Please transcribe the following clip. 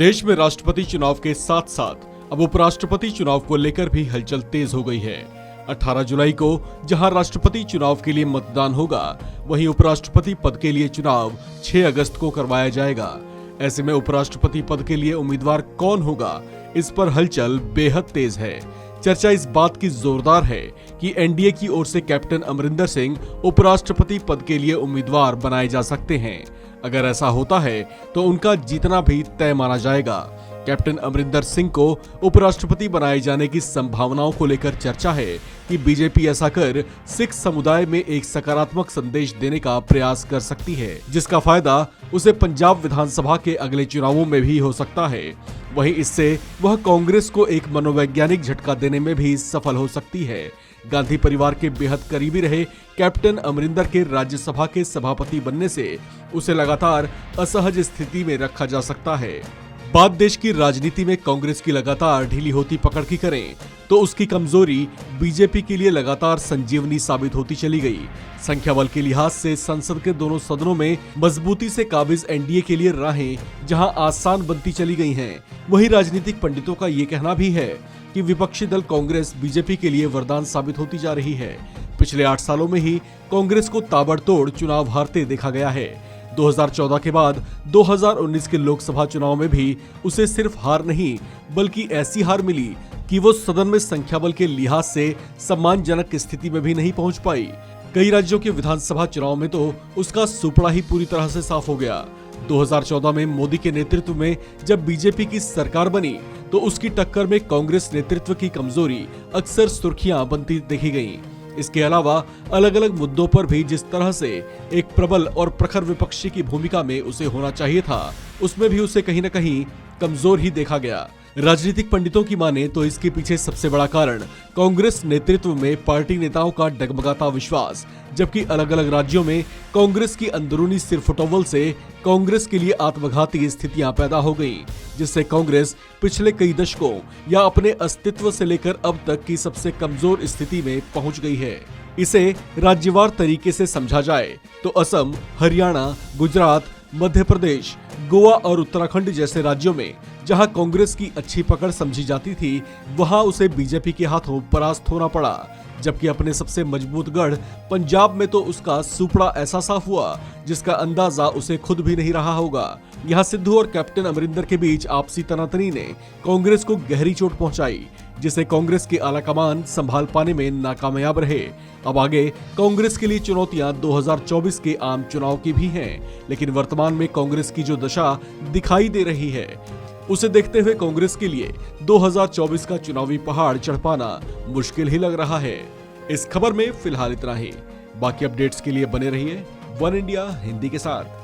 देश में राष्ट्रपति चुनाव के साथ साथ अब उपराष्ट्रपति चुनाव को लेकर भी हलचल तेज हो गई है। 18 जुलाई को जहां राष्ट्रपति चुनाव के लिए मतदान होगा, वहीं उपराष्ट्रपति पद के लिए चुनाव 6 अगस्त को करवाया जाएगा। ऐसे में उपराष्ट्रपति पद के लिए उम्मीदवार कौन होगा, इस पर हलचल बेहद तेज है। चर्चा इस बात की जोरदार है कि एनडीए की ओर से कैप्टन अमरिंदर सिंह उपराष्ट्रपति पद के लिए उम्मीदवार बनाए जा सकते हैं। अगर ऐसा होता है तो उनका जीतना भी तय माना जाएगा। कैप्टन अमरिंदर सिंह को उपराष्ट्रपति बनाए जाने की संभावनाओं को लेकर चर्चा है कि बीजेपी ऐसा कर सिख समुदाय में एक सकारात्मक संदेश देने का प्रयास कर सकती है, जिसका फायदा उसे पंजाब विधानसभा के अगले चुनावों में भी हो सकता है। वहीं इससे वह कांग्रेस को एक मनोवैज्ञानिक झटका देने में भी सफल हो सकती है। गांधी परिवार के बेहद करीबी रहे कैप्टन अमरिंदर के राज्यसभा के सभापति बनने से उसे लगातार असहज स्थिति में रखा जा सकता है। बात देश की राजनीति में कांग्रेस की लगातार ढीली होती पकड़ की करें तो उसकी कमजोरी बीजेपी के लिए लगातार संजीवनी साबित होती चली गई। संख्या बल के लिहाज से संसद के दोनों सदनों में मजबूती से काबिज एनडीए के लिए राहें जहां आसान बनती चली गई हैं, वहीं राजनीतिक पंडितों का ये कहना भी है कि विपक्षी दल कांग्रेस बीजेपी के लिए वरदान साबित होती जा रही है। पिछले 8 सालों में ही कांग्रेस को ताबड़तोड़ चुनाव हारते देखा गया है। 2014 के बाद 2019 के लोकसभा चुनाव में भी उसे सिर्फ हार नहीं बल्कि ऐसी हार मिली कि वो सदन में संख्या बल के लिहाज से सम्मानजनक स्थिति में भी नहीं पहुंच पाई। कई राज्यों के विधानसभा चुनाव में तो उसका सुपड़ा ही पूरी तरह से साफ हो गया। 2014 में मोदी के नेतृत्व में जब बीजेपी की सरकार बनी तो उसकी टक्कर में कांग्रेस नेतृत्व की कमजोरी अक्सर सुर्खियां बनती देखी गईं। इसके अलावा अलग अलग मुद्दों पर भी जिस तरह से एक प्रबल और प्रखर विपक्षी की भूमिका में उसे होना चाहिए था, उसमें भी उसे कहीं न कहीं कमजोर ही देखा गया। राजनीतिक पंडितों की माने तो इसके पीछे सबसे बड़ा कारण कांग्रेस नेतृत्व में पार्टी नेताओं का डगमगाता विश्वास, जबकि अलग अलग राज्यों में कांग्रेस की अंदरूनी सिरफुटौल से कांग्रेस के लिए आत्मघाती स्थितियां पैदा हो गईं, जिससे कांग्रेस पिछले कई दशकों या अपने अस्तित्व से लेकर अब तक की सबसे कमजोर स्थिति में पहुंच गई है। इसे राज्यवार तरीके से समझा जाए तो असम, हरियाणा, गुजरात, मध्य प्रदेश, गोवा और उत्तराखंड जैसे राज्यों में जहां कांग्रेस की अच्छी पकड़ समझी जाती थी, वहां उसे बीजेपी के हाथों परास्त होना पड़ा। जबकि अपने सबसे मजबूत गढ़ पंजाब में तो उसका सुपड़ा ऐसा साफ हुआ जिसका अंदाजा उसे खुद भी नहीं रहा होगा। यहाँ सिद्धू और कैप्टन अमरिंदर के बीच आपसी तनातनी ने कांग्रेस को गहरी चोट पहुंचाई, जिसे कांग्रेस की आलाकमान संभाल पाने में नाकामयाब रहे। अब आगे कांग्रेस के लिए चुनौतियां 2024 के आम चुनाव की भी हैं, लेकिन वर्तमान में कांग्रेस की जो दशा दिखाई दे रही है, उसे देखते हुए कांग्रेस के लिए 2024 का चुनावी पहाड़ चढ़ पाना मुश्किल ही लग रहा है। इस खबर में फिलहाल इतना ही। बाकी अपडेट्स के लिए बने रहिए वन इंडिया हिंदी के साथ।